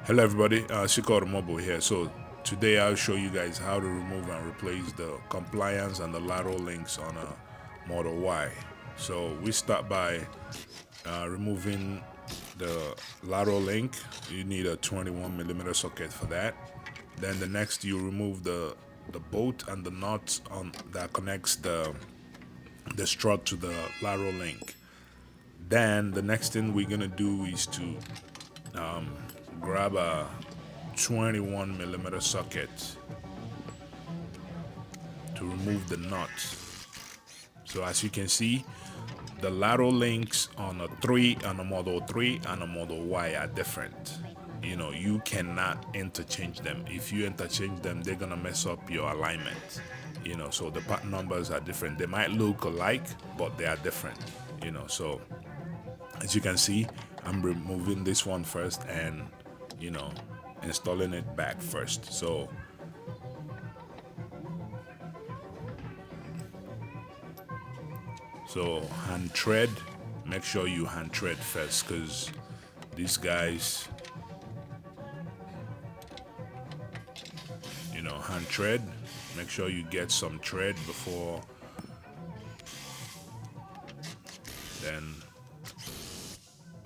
Hello everybody, Shiko Mobile here. So today I'll show you guys how to remove and replace the compliance and the lateral links on a Model Y. So we start by removing the lateral link. You need a 21mm socket for that. Then the next you remove the bolt and the nut on that connects the strut to the lateral link. Then the next thing we're gonna do is to grab a 21mm socket to remove the nut. So as you can see, the lateral links on a 3 and a Model 3 and a Model Y are different. You cannot interchange them. If you interchange them, they're gonna mess up your alignment. So the part numbers are different. They might look alike, but they are different. So as you can see, I'm removing this one first and you know installing it back first. So hand tread, make sure you hand tread first, because these guys, hand tread, make sure you get some tread before then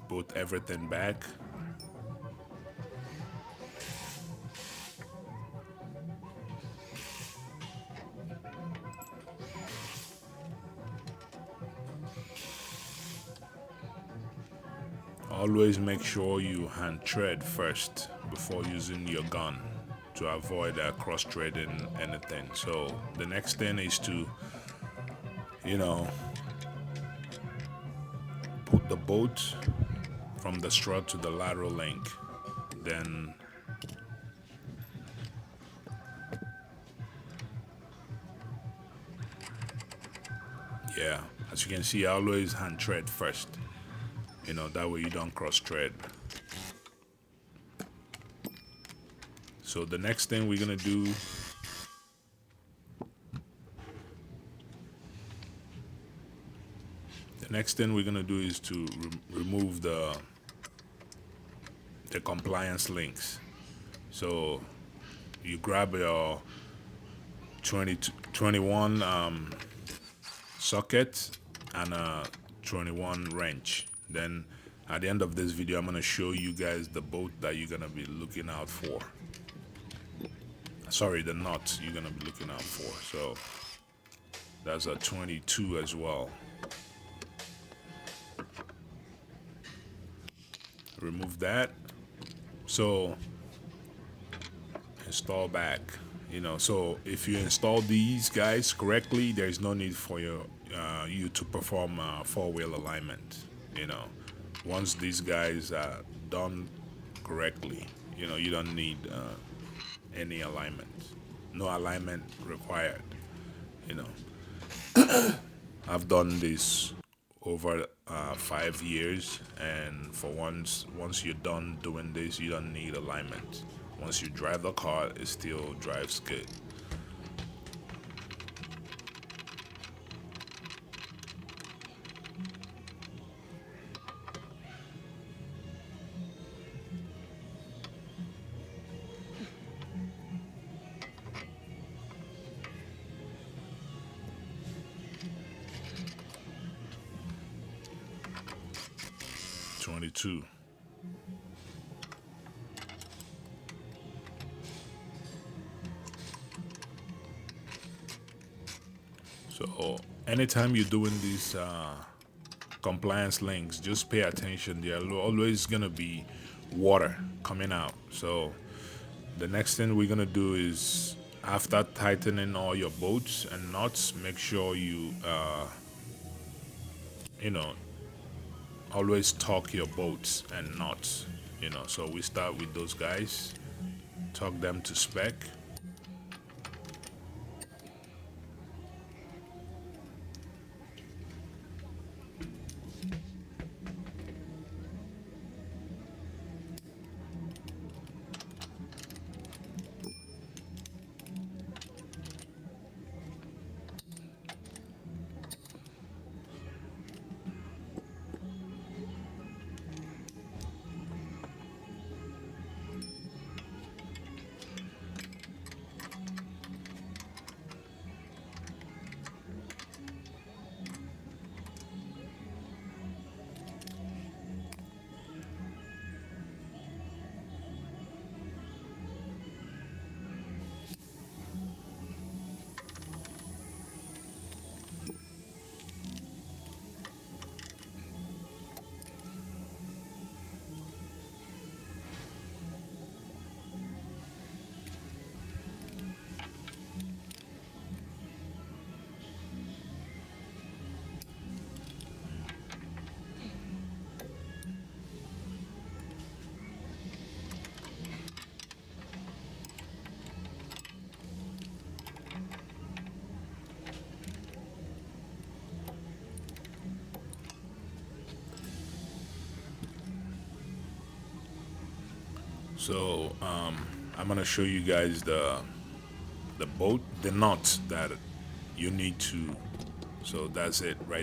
put everything back. Always make sure you hand tread first before using your gun to avoid cross threading anything. So the next thing is to, you know, put the bolt from the strut to the lateral link. Then yeah, as you can see, I always hand tread first. That way you don't cross thread. So the next thing we're gonna do, is to remove the compliance links. So you grab your 21 socket and a 21 wrench. Then at the end of this video, I'm gonna show you guys the bolt that you're gonna be looking out for. Sorry, the nut you're gonna be looking out for. So that's a 22 as well. Remove that. So install back. So if you install these guys correctly, there's no need for you to perform four-wheel alignment. Once these guys are done correctly, you don't need any alignment. No alignment required. you know I've done this over 5 years, and for once you're done doing this, you don't need alignment. Once you drive the car, it still drives good. 22. So anytime you're doing these compliance links, just pay attention. There are always gonna be water coming out. So the next thing we're gonna do is, after tightening all your bolts and nuts, make sure you know always torque your bolts and nuts. So we start with those guys, torque them to spec. So I'm gonna show you guys the bolt, the nut that you need to. So that's it right